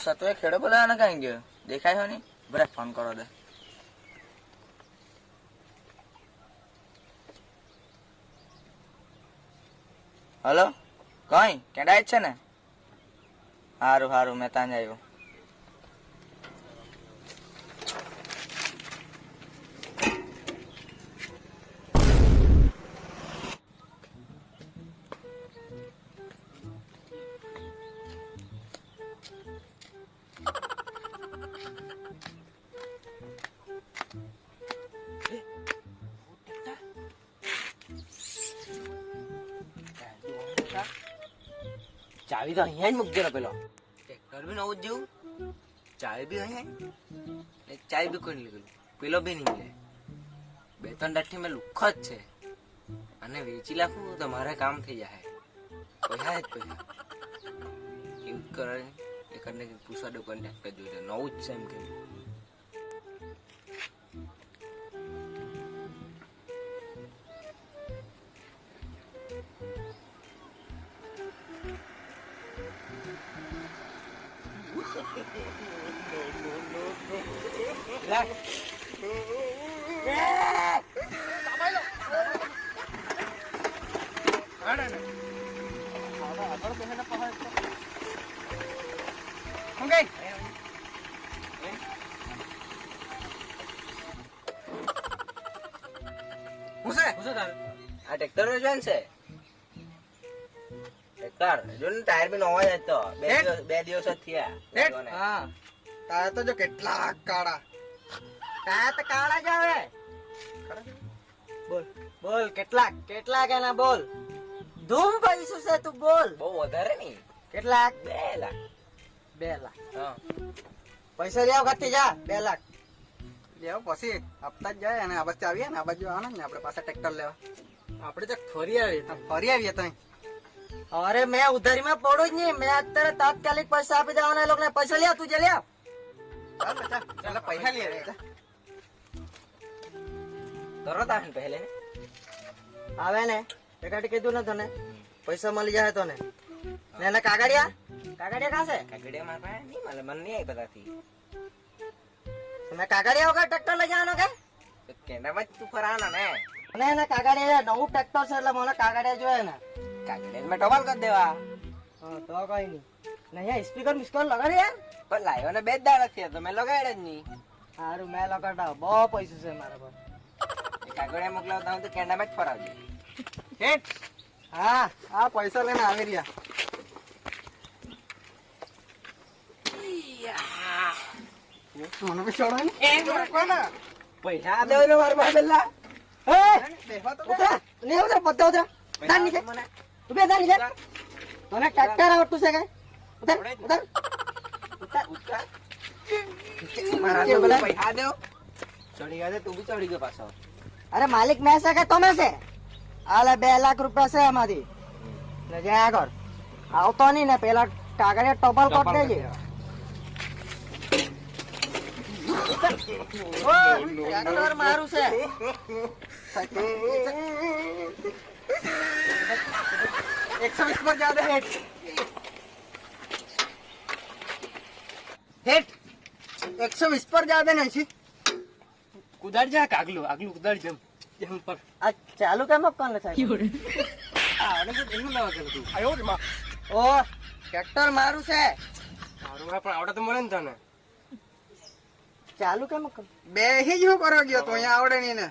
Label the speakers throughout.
Speaker 1: સતોએ ખેડો બોલાવાને કઈ ગયો દેખાય હો નહીં બરાબર ફોન કરો દે હલો કઈ કેડા જ છે ને હારું હારું મેં ત્યાં જ આવ્યો ચાવી તો અહીંયા જ મૂકજો પેલો ટ્રેક્ટર બી નવું જ જેવું ચાવી બી અહીંયા ચાવી બી કોઈ નીકળ્યું પેલો બી નહીં લે 2-3 દાઠી મેં લુખો જ છે અને વેચી નાખું તો મારે કામ થઈ જાય પૈસા જ પૈસા એવું કરે એ કરીને પૂછવા દો કોઈને ટ્રેક્ટર જોઈ નવું જ છે એમ કે ટ્રેક્ટર જોન છે ટ્રેક્ટર જો ને ટાયર બી નવા જ હતો બે દિવસ જ થયા
Speaker 2: ટાયર તો જો કેટલા કાળા
Speaker 1: ટાયર તો કાળા જ આવે બોલ બોલ કેટલાક કેટલાક એના બોલ ધૂમ પૈસું છે તું બોલ બહુ વધારે નહીં કેટલાક 2 લાખ 2 લાખ હા પૈસા લેવ ઘટી જા 2 લાખ
Speaker 2: લેવો પછી હપ્તા જ જાય અને આ બાજુ આવીએ ને આ બાજુ આવવાના ને આપણે પાસે ટ્રેક્ટર લેવા આપણે તો ફરી આવીએ તો
Speaker 1: અરે મેં ઉધારી માં પડું જ નહીં મેં અત્યારે તાત્કાલિક પૈસા આપી દેવાના એ લોકોને પૈસા લે તું જે લે
Speaker 2: ચાલ પૈસા લઈએ
Speaker 1: તરત આવે પહેલે આવે ને એકાટી કીધું ને તને પૈસા મળી જાય તો ને એને કાગડિયા કાં છે કાગડિયા મારા પાસે નહીં મળે મને નહીં આવી બધાથી તમે કાગડિયા વગર ટ્રેક્ટર લઈ જવાનો કે કેન્ડામાં જ તું ફરાના ને અને એને કાગડિયા નવું ટ્રેક્ટર છે એટલે મને કાગડિયા જોઈએ ને કાગડિયા મેં ડબલ કરી દેવા હા તો કઈ નહીં નહીં સ્પીકર મિસ્કોલ લગાડી યાર પણ લાવ્યો ને 2 દાડા થયા તો મેં લગાડ્યા જ નહીં સારું મેં લગાડાવ બહુ પૈસા છે મારા પર કાગડિયા મોકલાવતા હું તો કેન્ડામાં જ ફરાવજો
Speaker 2: હેટ હા આ પૈસા લઈને આવી રહ્યા મને બી છોડો ને
Speaker 1: પૈસા દેવ ને મારા પાસે પેલા ઉતરા નહીં ઉતરા પત્તા ઉતરા દાન નીચે તું બે દાન નીચે તને ટ્રેક્ટર આવડતું છે કે ઉતર ઉતર ઉતર ઉતર મારા પેલા પૈસા દેવ ચડી ગયા તું બી ચડી ગયો પાછો અરે માલિક મેં છે કે તમે છે આલે 2 લાખ રૂપિયા છે એમાંથી ને જયા કર આવતો નહીં ને પેલા કાગળિયા ટોપલ કટ દેજે ટ્રેક્ટર મારું છે
Speaker 2: 120 પર જ્યાદા હેટ હેટ 120 પર જ્યાદા નહીં કુદાડ જા આગલું આગલું કુદાડ જેમ પર
Speaker 1: આ ચાલુ કેમ કોણ લે સાહેબ
Speaker 2: આવડે તો એનું લાવા કે તું આયો રે માં
Speaker 1: ઓ ટ્રેક્ટર મારું છે
Speaker 2: મારું પણ આવડે તો મળે ને તને
Speaker 1: ચાલુ કેમ
Speaker 2: બે હી જ હું કરો ગયો તો અહીંયા આવડે નહીં ને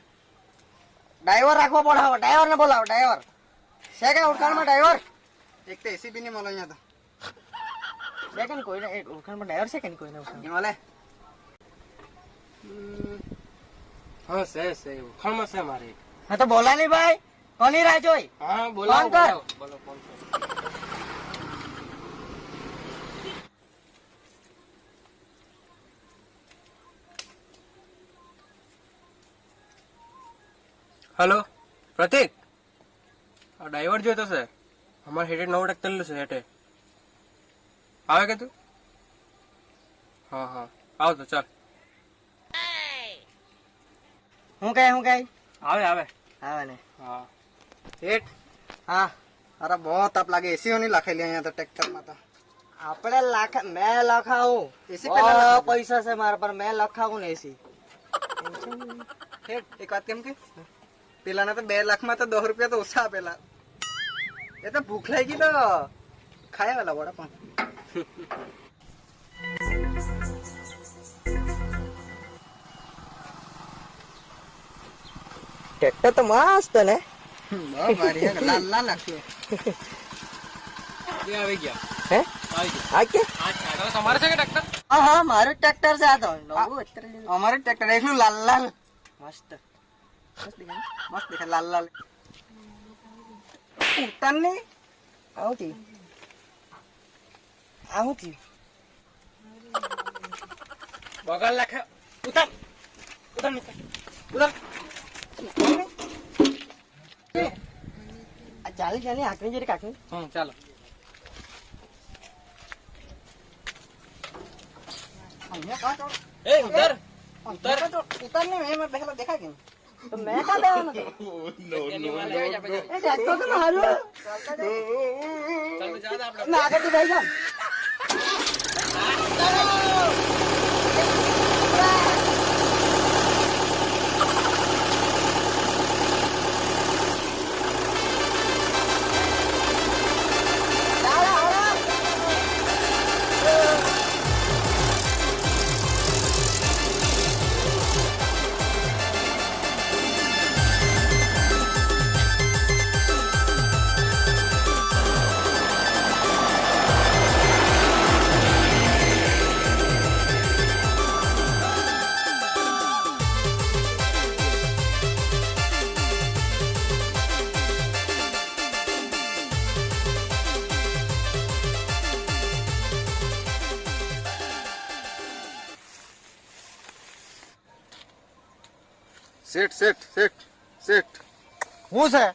Speaker 1: ડ્રાઈવર રાખવો પડે ડ્રાઈવર ને બોલાવો ડ્રાઈવર છે કે ઓળખાણમાં ડ્રાઈવર
Speaker 2: એક તો એસીબી ની મળે અહીંયા તો
Speaker 1: છે કે કોઈને ઓળખાણમાં ડ્રાઈવર છે કે કોઈને ઓળખાણ
Speaker 2: મળે હા છે ઓળખાણમાં છે મારે
Speaker 1: હા તો બોલા નહીં ભાઈ કોની રાહ જોઈ
Speaker 2: હા બોલાવો બોલો ફોન हेलो प्रतीक ड्राइवर जो है हमारे हेटे 9 ट्रेक्टर ले हेटे आवे के तू हाँ हाँ आओ तो चल
Speaker 1: હું કઈ
Speaker 2: आवे आवे
Speaker 1: આવે ને
Speaker 2: हाँ हेट
Speaker 1: હા
Speaker 2: अरे बहुत ताप लागे एसी नहीं लाखे लिया यहाँ तो ट्रैक्टर में तो
Speaker 1: આપણે મેં લખાવું
Speaker 3: એસી પહેલા
Speaker 1: બહુ પૈસા છે મારા પર મેં લખાવું ને એસી
Speaker 3: હેડ, એક વાત કેમ કે પેલાના તો 2 લાખમાં તો 10 રૂપિયા તો ઓછા આપેલા. એ તો ભૂખ લાગી તો ખાયા વાલા વડાપાઉં.
Speaker 1: ટ્રેક્ટર તો મસ્ત ને
Speaker 3: મારી હે લાલ લાલ નાખ્યો.
Speaker 2: એ આવી ગયા
Speaker 1: હે
Speaker 2: આવી ગયા
Speaker 1: આ કે
Speaker 2: આ તમારે છે કે ટ્રેક્ટર
Speaker 1: હા હા મારું ટ્રેક્ટર છે આ તો નવું અત્યારે લીધું.
Speaker 3: અમારે ટ્રેક્ટર એકલું લાલ લાલ
Speaker 1: મસ્ત
Speaker 3: મસ્ત દેખાય લાલ લાલ. ઉતાર ને
Speaker 1: આવું થયું આવું થયું
Speaker 2: બગલ લાખે ઉતાર ઉતાર ઉતાર
Speaker 1: આ ચાલી ચાલી આંકડી જરી કાકી
Speaker 2: ચાલો
Speaker 3: અહીંયા કાં ચોડ?
Speaker 2: એ ઉતાર
Speaker 3: ઉતાર ને એમાં બેહેલા દેખાય કેમ?
Speaker 1: તો મેં કાં દેવાનું હતું? એ ટ્રેક્ટર તો મારું મેં આગળથી ભાઈ જામ
Speaker 4: સેટ સેટ સેટ સેટ
Speaker 3: હું છે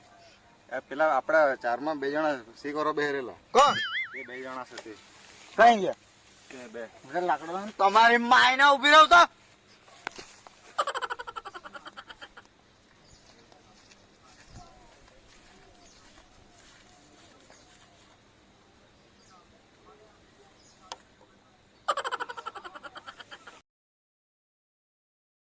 Speaker 4: આ પેલા આપડા ચારમાં 2 જણા શીખરો બેહરેલા
Speaker 3: કોણ?
Speaker 4: એ 2 જણા છે તે
Speaker 3: કઈ ગયા?
Speaker 4: કે બે
Speaker 3: લાકડો તમારી માયને ઉભી રહો તો